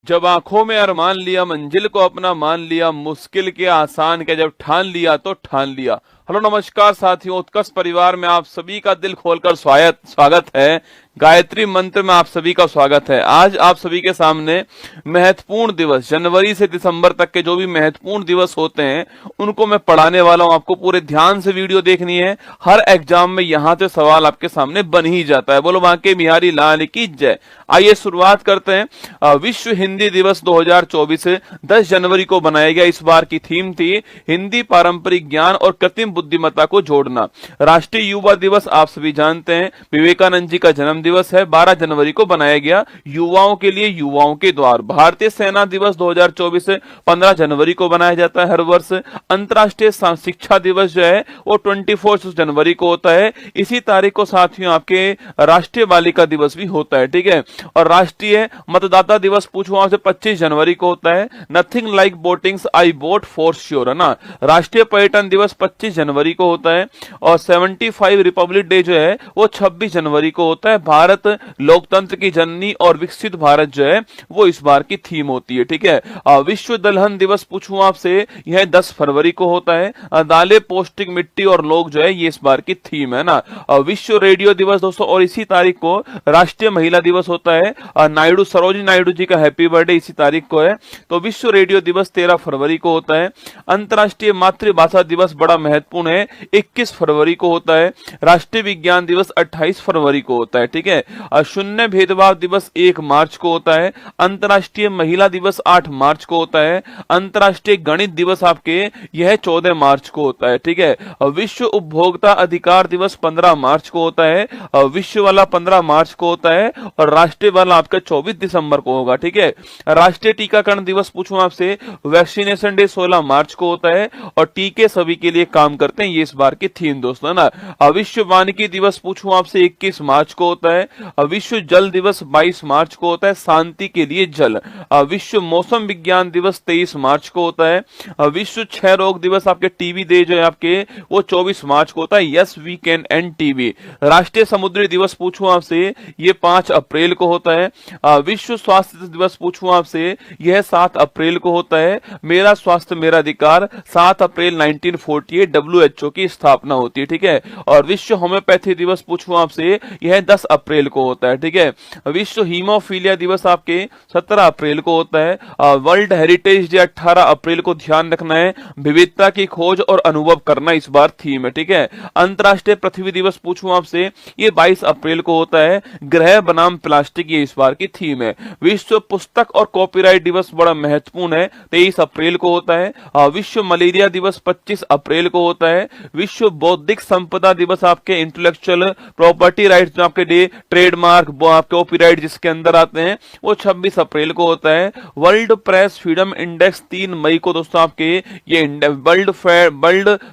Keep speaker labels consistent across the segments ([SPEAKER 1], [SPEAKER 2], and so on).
[SPEAKER 1] जब आंखों में अरमान लिया, मंजिल को अपना मान लिया, मुश्किल के आसान के जब ठान लिया तो ठान लिया। हेलो नमस्कार साथियों, उत्कर्ष परिवार में आप सभी का दिल खोलकर स्वागत है। गायत्री मंत्र में आप सभी का स्वागत है। आज आप सभी के सामने महत्वपूर्ण दिवस, जनवरी से दिसंबर तक के जो भी महत्वपूर्ण दिवस होते हैं उनको मैं पढ़ाने वाला हूं। आपको पूरे ध्यान से वीडियो देखनी है। हर एग्जाम में यहां से सवाल आपके सामने बन ही जाता है। बोलो बांके बिहारी लाल की जय। आइए शुरुआत करते हैं। विश्व हिंदी दिवस 2024 10 जनवरी को बनाया गया। इस बार की थीम थी हिंदी, पारंपरिक ज्ञान और कृत्रिम बुद्धिमत्ता को जोड़ना। राष्ट्रीय युवा दिवस आप सभी जानते हैं, विवेकानंद जी का जन्म दिवस है। 12 जनवरी को बनाया गया, युवाओं के लिए युवाओं के द्वार। भारतीय सेना दिवस 2024 15 जनवरी को बनाया जाता है हर वर्ष। अंतर्राष्ट्रीय शिक्षा दिवस जो है वो 24 जनवरी को होता है। इसी तारीख को साथियों आपके राष्ट्रीय बालिका दिवस भी होता है, ठीक है। और राष्ट्रीय मतदाता दिवस पूछो आपसे 25 जनवरी को होता है। Nothing like votings, I vote for sure, है ना। राष्ट्रीय पर्यटन दिवस 25 जनवरी को होता है। और 75 रिपब्लिक डे जो है वो 26 जनवरी को होता है। भारत लोकतंत्र की जननी और विकसित भारत जो है वो इस बार की थीम होती है, ठीक है। विश्व दलहन दिवस पूछूं आपसे, यह 10 फरवरी को होता है। दालें, पौष्टिक, मिट्टी और लोग जो है ये इस बार की थीम है ना। विश्व रेडियो दिवस दोस्तों, और इसी तारीख को राष्ट्रीय महिला दिवस होता है। नायडू, सरोजिनी नायडू जी का हैप्पी बर्थडे इसी तारीख को है। तो विश्व रेडियो दिवस 13 फरवरी को होता है। अंतर्राष्ट्रीय मातृभाषा दिवस बड़ा महत्वपूर्ण है, 21 फरवरी को होता है। राष्ट्रीय विज्ञान दिवस 28 फरवरी को होता है, ठीक है। शून्य भेदभाव दिवस 1 मार्च को होता है। अंतर्राष्ट्रीय महिला दिवस 8 मार्च को होता है। अंतर्राष्ट्रीय गणित दिवस आपके यह 14 मार्च को होता है, ठीक है। विश्व उपभोक्ता अधिकार दिवस 15 मार्च को होता है। विश्व वाला 15 मार्च को होता है और राष्ट्रीय वाला आपका 24 दिसंबर को होगा, ठीक है। राष्ट्रीय टीकाकरण दिवस पूछूं आपसे, वैक्सीनेशन डे 16 मार्च को होता है। और टीके सभी के लिए काम करते हैं, ये इस बार की थीम दोस्तों, है ना। विश्व वानिकी दिवस पूछूं आपसे 21 मार्च को होता है। विश्व जल दिवस 22 मार्च को होता है, शांति के लिए जल। विश्व मौसम विज्ञान दिवस 23 मार्च को होता है। विश्व क्षय रोग दिवस आपके टीबी डे जो है आपके वो 24 मार्च को होता है। Yes we can end TB. राष्ट्रीय समुद्री दिवस पूछूं आपसे, ये 5 अप्रैल को होता है। विश्व स्वास्थ्य दिवस पूछूं आपसे, यह 7 अप्रैल को होता है। मेरा स्वास्थ्य मेरा अधिकार 7 अप्रैल 1948 WHO की स्थापना होती है, ठीक है। और विश्व होम्योपैथी दिवस पूछूं आपसे, यह 10 अप्रैल को होता है, ठीक है। विश्व हीमोफीलिया दिवस आपके 17 अप्रैल को होता है। वर्ल्ड हेरिटेज डे 18 अप्रैल को, ध्यान रखना है। विविधता की खोज और अनुभव करना इस बार थीम है, ठीक है। अंतर्राष्ट्रीय पृथ्वी दिवस पूछूं आपसे, ये 22 अप्रैल को होता है। ग्रह बनाम प्लास्टिक, ये इस बार की थीम है। विश्व पुस्तक और कॉपीराइट दिवस बड़ा महत्वपूर्ण है, 23 अप्रैल को होता है। विश्व मलेरिया दिवस 25 अप्रैल को होता है। विश्व बौद्धिक संपदा दिवस आपके इंटेलेक्चुअल प्रॉपर्टी राइट्स आपके डे, ट्रेडमार्क, कॉपीराइट जिसके अंदर आते हैं वो 26 अप्रैल को होता है। वर्ल्ड प्रेस फ्रीडम इंडेक्स 3 मई को दोस्तों आपके ये वर्ल्ड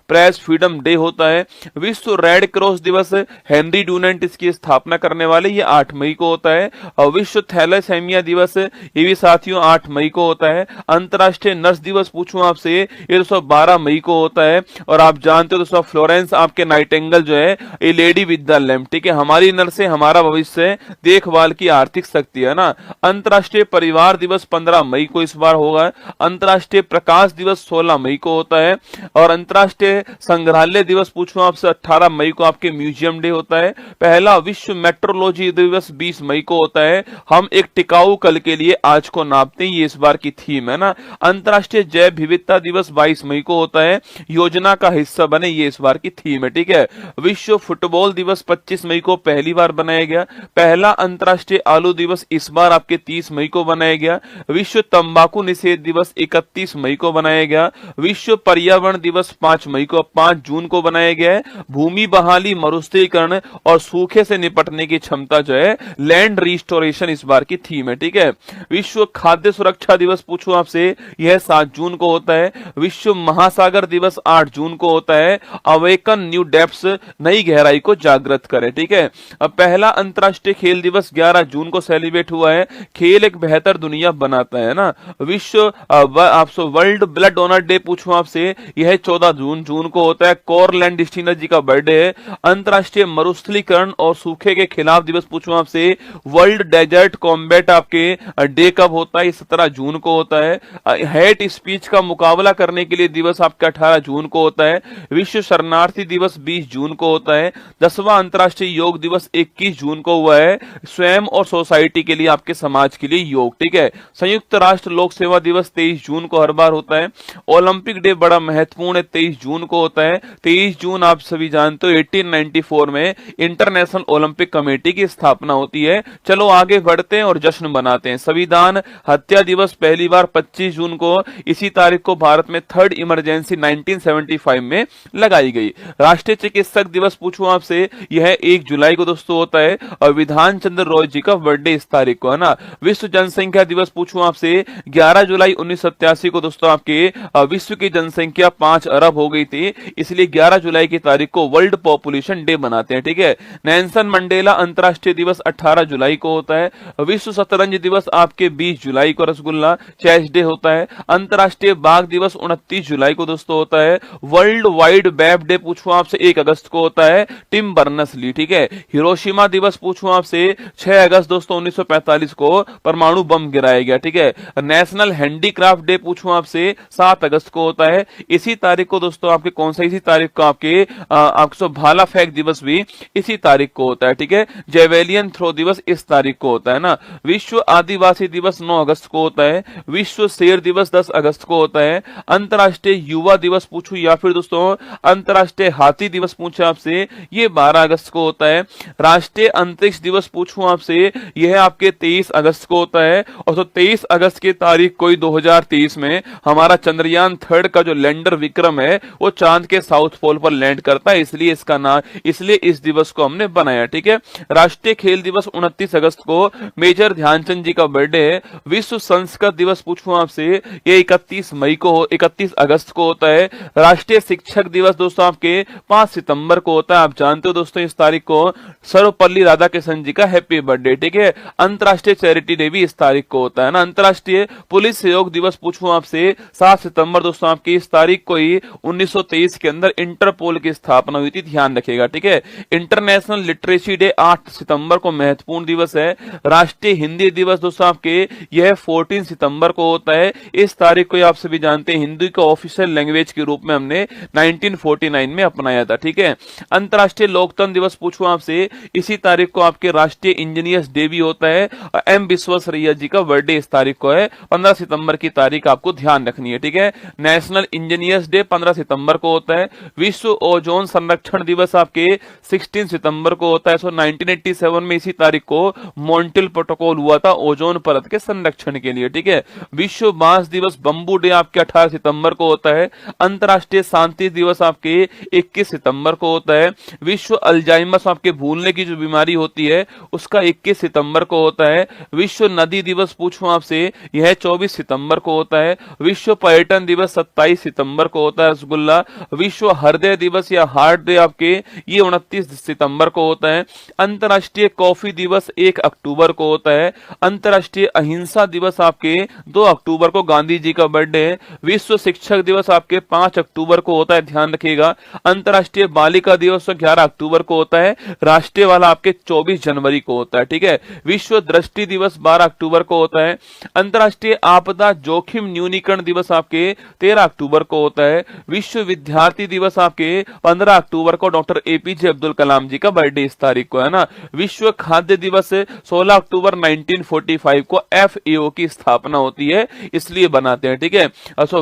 [SPEAKER 1] प्रेस फ्रीडम डे होता है। विश्व रेड क्रॉस दिवस, हेनरी डूनेंट इसकी स्थापना करने वाले, ये 8 मई को होता है। और विश्व थैलेसेमिया दिवस ये भी साथियों 8 मई को होता है। अंतर्राष्ट्रीय नर्स दिवस पूछूं आपसे, ये दोस्तों 12 मई को होता है। और आप जानते हो दोस्तों फ्लोरेंस आपके नाइटिंगेल जो है ये लेडी विद द लैम्प, ठीक है। हमारी नर्सें हमारा भविष्य, देखभाल की आर्थिक शक्ति, है ना। अंतर्राष्ट्रीय परिवार दिवस 15 मई को इस बार होगा। अंतर्राष्ट्रीय प्रकाश दिवस 16 मई को होता है। और अंतर्राष्ट्रीय संग्रहालय दिवस पूछूं आपसे 18 मई को आपके म्यूजियम डे होता है। पहला विश्व मेट्रोलॉजी दिवस 20 मई को होता है। हम एक टिकाऊ कल के लिए आज को नापते हैं, ये इस बार की थीम है ना। अंतर्राष्ट्रीय जैव विविधता दिवस 22 मई को होता है। योजना का हिस्सा बने, ये इस बार की थीम है, ठीक है। विश्व फुटबॉल दिवस 25 मई को पहली बार बनाया गया। पहला अंतर्राष्ट्रीय आलू दिवस इस बार आपके 30 मई को बनाया गया। विश्व तंबाकू निषेध दिवस 31 मई को बनाया गया। विश्व पर्यावरण दिवस 5 मई को 5 जून को बनाया गया है। भूमि बहाली, मरुस्थलीकरण और सूखे से निपटने की क्षमता जो है, लैंड रिस्टोरेशन इस बार की थीम है, ठीक है। विश्व खाद्य सुरक्षा दिवस पूछूं आपसे, यह 7 जून को होता है। विश्व महासागर दिवस 8 जून को होता है। अवेकन न्यू डेप्थ्स, नई गहराई को जागृत करें, ठीक है। अब पहला पहला अंतर्राष्ट्रीय खेल दिवस 11 जून को सेलिब्रेट हुआ है। खेल एक बेहतर दुनिया बनाता है ना। विश्व आपसे वर्ल्ड ब्लड डोनर डे पूछूं आपसे, यह 14 जून को होता है। कॉरलैंड डिस्टिनर जी का बर्थडे है। अंतर्राष्ट्रीय मरुस्थलीकरण और सूखे के खिलाफ दिवस पूछूं आपसे, वर्ल्ड डेजर्ट कॉम्बैट आपके डे कब होता है? 17 जून को होता है। हेट स्पीच का मुकाबला करने के लिए दिवस आपका 18 जून को होता है। विश्व शरणार्थी दिवस 20 जून को होता है। 10वां अंतर्राष्ट्रीय योग दिवस 21 जून को हुआ है। स्वयं और सोसाइटी के लिए, आपके समाज के लिए योग, ठीक है। संयुक्त राष्ट्र लोक सेवा दिवस 23 जून को हर बार होता है। ओलंपिक डे बड़ा महत्वपूर्ण है, 23 जून को होता है। 23 जून आप सभी जानते हो 1894 में इंटरनेशनल ओलंपिक कमेटी की स्थापना होती है। चलो आगे बढ़ते हैं और जश्न मनाते हैं। संविधान हत्या दिवस पहली बार 25 जून को, इसी तारीख को भारत में थर्ड इमरजेंसी 1975 में लगाई गई। राष्ट्रीय चिकित्सक दिवस पूछूं आपसे, यह 1 जुलाई को दोस्तों होता है। और विधान चंद्र रॉय जी का बर्थडे इस तारीख को है ना। विश्व जनसंख्या दिवस पूछूं आपसे, 11 जुलाई 1987 को दोस्तों आपके विश्व की जनसंख्या 5 अरब हो गई थी, इसलिए 11 जुलाई की तारीख को वर्ल्ड पॉपुलेशन डे बनाते हैं, ठीक है। नेल्सन मंडेला अंतर्राष्ट्रीय दिवस 18 जुलाई को होता है। विश्व शतरंज दिवस आपके 20 जुलाई को रसगुल्ला चेस डे होता है। अंतर्राष्ट्रीय बाघ दिवस 29 जुलाई को दोस्तों होता है। वर्ल्ड वाइड वेब डे पूछूं आपसे 1 अगस्त को होता है। टिम बर्नर्स ली, ठीक है। हिरोशिमा दिवस पूछूं आपसे 6 अगस्त दोस्तों 1945 को परमाणु बम गिराया गया, ठीक है। नेशनल हैंडीक्राफ्ट डे पूछूं आपसे 7 अगस्त को होता है। इसी तारीख को दोस्तों आपके कौन सा, इसी तारीख को आपके भाला फेंक दिवस भी इसी तारीख को होता है, ठीक है। जेवेलियन थ्रो दिवस इस तारीख को होता है ना। विश्व आदिवासी दिवस 9 अगस्त को होता है। विश्व शेर दिवस 10 अगस्त को होता है। अंतर्राष्ट्रीय युवा दिवस पूछूं या फिर दोस्तों अंतर्राष्ट्रीय हाथी दिवस पूछे आपसे, ये 12 अगस्त को होता है। राष्ट्रीय अंतरिक्ष दिवस पूछूं आपसे, यह आपके 23 अगस्त को होता है। और तो 23 अगस्त की तारीख को 2023 में हमारा चंद्रयान 3 का जो लैंडर विक्रम है वो चांद के साउथ पोल पर लैंड करता है, इसलिए इसका नाम, इसलिए इस दिवस को हमने बनाया, ठीक है। राष्ट्रीय खेल दिवस 29 अगस्त को मेजर ध्यानचंद जी का बर्थडे है। विश्व संस्कृत दिवस पूछूं आपसे, ये 31 अगस्त को होता है। राष्ट्रीय शिक्षक दिवस दोस्तों आपके 5 सितंबर को होता है। आप जानते हो दोस्तों इस तारीख को सर्वपल्ली राधाकृष्णन जी का हैप्पी बर्थडे, ठीक है। अंतर्राष्ट्रीय चैरिटी डे भी इस तारीख को होता है ना। अंतर्राष्ट्रीय पुलिस सहयोग दिवस पूछूं आपसे 7 सितंबर दोस्तों आपकी इस तारीख को ही 1923 के अंदर इंटरपोल की स्थापना हुई थी, ध्यान रखिएगा, ठीक है। इंटरनेशनल लिटरेसी डे 8 सितंबर को महत्वपूर्ण दिवस है। राष्ट्रीय हिंदी दिवस दोस्तों आपके यह 14 सितंबर को होता है। इस तारीख को आप सभी जानते हैं हिंदी को ऑफिशियल लैंग्वेज के रूप में हमने 1949 में अपनाया था, ठीक है। अंतर्राष्ट्रीय लोकतंत्र दिवस पूछूं आपसे, इसी तारीख को आपके राष्ट्रीय इंजीनियर्स डे भी होता है। एम विश्वेश्वरैया जी का बर्थडे इस तारीख को है। 15 सितंबर की तारीख आपको ध्यान रखनी है, ठीक है। नेशनल इंजीनियर्स डे 15 सितंबर को होता है। विश्व ओजोन संरक्षण दिवस आपके 16 सितंबर को होता है। 1987 में इसी तारीख को मॉन्ट्रियल प्रोटोकॉल हुआ था ओजोन परत के संरक्षण के लिए, ठीक है। विश्व बांस दिवस बंबू डे आपके 18 सितंबर को होता है। अंतर्राष्ट्रीय शांति दिवस आपके 21 सितंबर को होता है। विश्व अल्जाइमर्स आपके भूलने की जो बीमारी होती है उसका 21 सितंबर को होता है। विश्व नदी दिवस पूछूं आपसे, यह 24 सितंबर को होता है। विश्व पर्यटन दिवस 27 सितंबर को होता है रसगुल्ला। विश्व हृदय दिवस या हार्ट डे आपके ये 29 सितंबर को होता है। अंतर्राष्ट्रीय कॉफी दिवस 1 अक्टूबर को होता है। अंतर्राष्ट्रीय अहिंसा दिवस आपके 2 अक्टूबर को गांधी जी का बर्थडे है। विश्व शिक्षक दिवस आपके 5 अक्टूबर को होता है, ध्यान रखिएगा। अंतर्राष्ट्रीय बालिका दिवस 11 अक्टूबर को होता है। राष्ट्रीय वाला आपके 24 जनवरी को होता है, ठीक है। विश्व दृष्टि दिवस 12 अक्टूबर को होता है। अंतर्राष्ट्रीय आपदा जोखिम न्यूनीकरण दिवस आपके 13 अक्टूबर को होता है। विश्व विद्यार्थी दिवस आपके 15 अक्टूबर को डॉक्टर एपीजे अब्दुल कलाम जी का बर्थडे इस तारीख को है ना। विश्व खाद्य दिवस 16 अक्टूबर 1945 को एफएओ की स्थापना होती है, इसलिए बनाते हैं, ठीक है।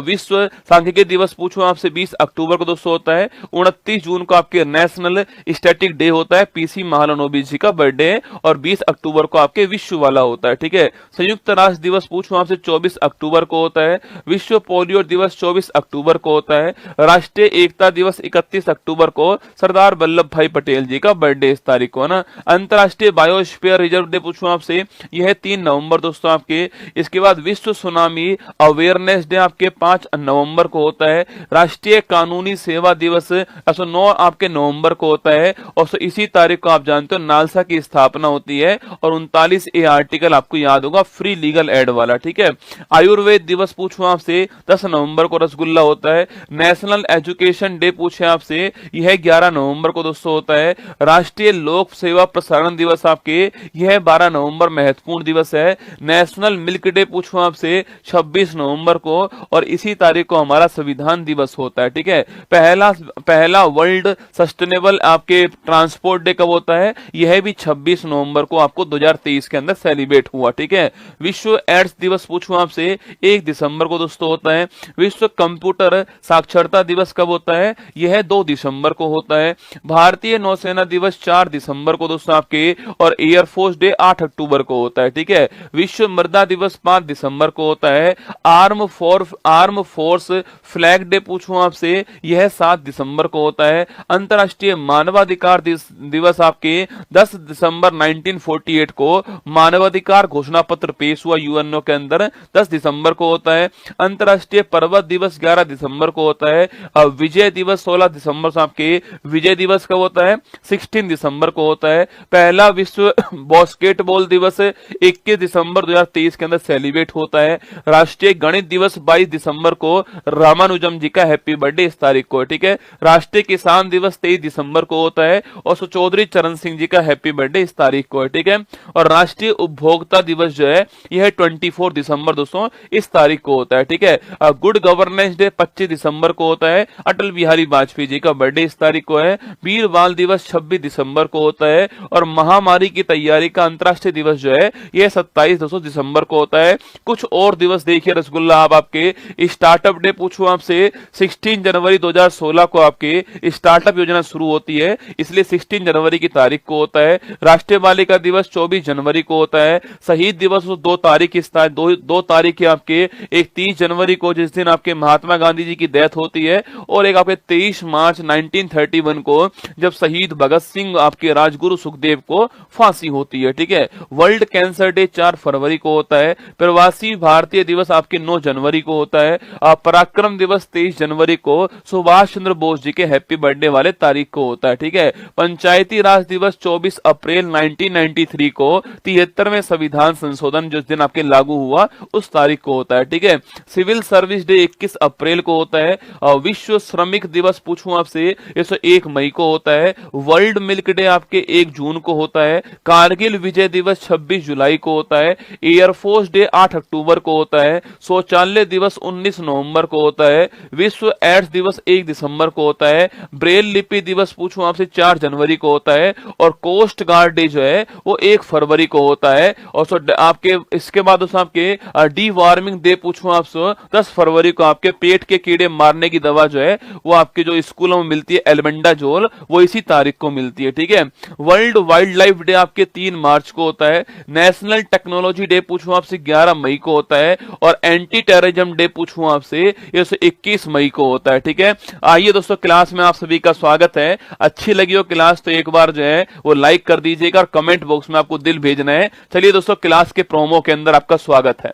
[SPEAKER 1] विश्व सांख्यिकी दिवस पूछो आपसे 20 अक्टूबर को दोस्तों होता है। 29 जून को आपके नेशनल स्टैटिक डे होता है, पीसी महालनोबिस जी का बर्थडे है। और 20 अक्टूबर को आपके विश्व वाला होता है, ठीक है। संयुक्त राष्ट्र दिवस पूछो आपसे 24 अक्टूबर को होता है। विश्व पोलियो दिवस 24 अक्टूबर को होता है। राष्ट्रीय एकता दिवस 31 अक्टूबर को सरदार वल्लभ भाई पटेल जी का बर्थडे इस तारीख को है ना। अंतर्राष्ट्रीय बायोस्फीयर रिजर्व डे पूछूं आपसे, यह 3 नवंबर दोस्तों आपके। इसके बाद विश्व सुनामी अवेयरनेस डे आपके 5 नवंबर को होता है। राष्ट्रीय कानूनी सेवा दिवस 9 आपके नवंबर को होता है। और इसी तारीख को आप जानते जानते हो नालसा की स्थापना होती है, और 39A आर्टिकल आपको याद होगा, फ्री लीगल एड वाला, ठीक है। आयुर्वेद दिवस पूछूं आपसे, 10 नवंबर को रसगुल्ला होता है। नेशनल एजुकेशन डे पूछे आपसे, यह 11 नवंबर को दोस्तों होता है। राष्ट्रीय लोक सेवा प्रसारण दिवस आपके, यह 12 नवंबर महत्वपूर्ण दिवस है। नेशनल मिल्क डे पूछूं आपसे, 26 नवंबर को, और इसी तारीख को हमारा संविधान दिवस होता है, ठीक है। पहला वर्ल्ड सस्टेनेबल आपके ट्रांसपोर्ट डे कब होता है, यह भी 26 नवंबर को आपको 2023 के अंदर सेलिब्रेट हुआ, ठीक है। विश्व एड्स दिवस पूछूं आपसे, 1 दिसंबर को दोस्तों होता है। विश्व कंप्यूटर साक्षरता दिवस कब होता है, यह 2 दिसंबर को होता है। भारतीय नौसेना दिवस 4 दिसंबर को दोस्तों आपके, और एयरफोर्स डे 8 अक्टूबर को होता है, ठीक है। विश्व मृदा दिवस 5 दिसंबर को होता है। आर्म फोर्स फ्लैग डे पूछूं आपसे, यह 7 दिसंबर को होता है। अंतरराष्ट्रीय मानवाधिकार दिवस आपके 10 दिसंबर 1948 को मानवाधिकार घोषणा पत्र पेश हुआ यूएनओ के अंदर, 10 दिसंबर को होता है। अंतरराष्ट्रीय पर्वत दिवस 11 दिसंबर को होता है। विजय दिवस 16 दिसंबर से आपके, विजय दिवस कब होता है, 16 दिसंबर को होता है। पहला विश्व बास्केटबॉल दिवस 21 दिसंबर 2023 के अंदर सेलिब्रेट होता है। राष्ट्रीय गणित दिवस 22 दिसंबर को, रामानुजम जी का हैप्पी बर्थडे इस तारीख को, ठीक है। राष्ट्रीय किसान दिवस 23 दिसंबर को होता है, और चौधरी चरण सिंह जी का हैप्पी बर्थडे इस तारीख को है, ठीक है। और राष्ट्रीय उपभोक्ता दिवस जो है, यह 24 दिसंबर दोस्तों इस तारीख को होता है, ठीक है। गुड गवर्नेंस डे 25 दिसंबर को होता है। अटल बिहारी वाजपेयी जी का बर्थडे इस तारीख को है। वीर बाल दिवस 26 दिसंबर को होता है। और महामारी की तैयारी का अंतर्राष्ट्रीय दिवस जो है, यह 27 दिसंबर को होता है। कुछ और दिवस देखिए रसगुल्ला आप आपके, स्टार्टअप डे पूछूं आपसे, 16 जनवरी 2016 को आपके स्टार्टअप योजना शुरू होती है, इसलिए 16 जनवरी की तारीख को होता है। राष्ट्रीय बालिका दिवस 24 जनवरी को होता है। शहीद दिवस 2 तारीख दो तारीख है आपके, एक 30 जनवरी को जिस दिन आपके महात्मा गांधी जी की डेथ होती है, और एक आपके 23 मार्च 1931 को जब शहीद भगत सिंह आपके राजगुरु सुखदेव को फांसी होती है, ठीक है। वर्ल्ड कैंसर डे 4 फरवरी को होता है। प्रवासी भारतीय दिवस आपके 9 जनवरी को होता है। पराक्रम दिवस 23 जनवरी को सुभाष चंद्र बोस जी के हैप्पी बर्थडे वाले तारीख को होता है, ठीक है। पंचायती राज दिवस 24 अप्रैल 1993 को, 73वें संविधान संशोधन जिस दिन आपके लागू हुआ उस तारीख को होता है, ठीक है। सिविल सर्विस डे 21 अप्रैल को होता है। विश्व श्रमिक दिवस पूछूं आपसे, ये 1 मई को होता है। वर्ल्ड मिल्क डे आपके 1 जून को होता है। कारगिल विजय दिवस 26 जुलाई को होता है। एयरफोर्स डे 8 अक्टूबर को होता है। शौचालय दिवस 19 नवंबर को होता है। विश्व एड्स दिवस 1 दिसंबर को होता है। ब्रेल लिपि दिवस पूछूं आपसे 4 जनवरी को होता है। और कोस्ट गार्ड डे जो है वो 1 फरवरी को होता है। और आपके इसके बाद आपके डी वार्मिंग डे पूछूं आपसे 10 फरवरी को, आपके पेट के कीड़े मारने की दवा जो है वो आपके जो स्कूलों में मिलती है एल्बेंडाजोल, वो इसी तारीख को मिलती है, ठीक है। वर्ल्ड वाइल्ड लाइफ डे आपके 3 मार्च को होता है। नेशनल टेक्नोलॉजी डे पूछूं आपसे 11 मई को होता है। और एंटी टेररिज्म डे पूछूं आपसे, ये 21 मई को होता है, ठीक है। आइए दोस्तों, क्लास में आप सभी का स्वागत है। अच्छी लगी हो क्लास तो एक बार जो है वो लाइक कर दीजिएगा, और कमेंट बॉक्स में आपको दिल भेजना है। चलिए दोस्तों, क्लास के प्रोमो के अंदर आपका स्वागत है।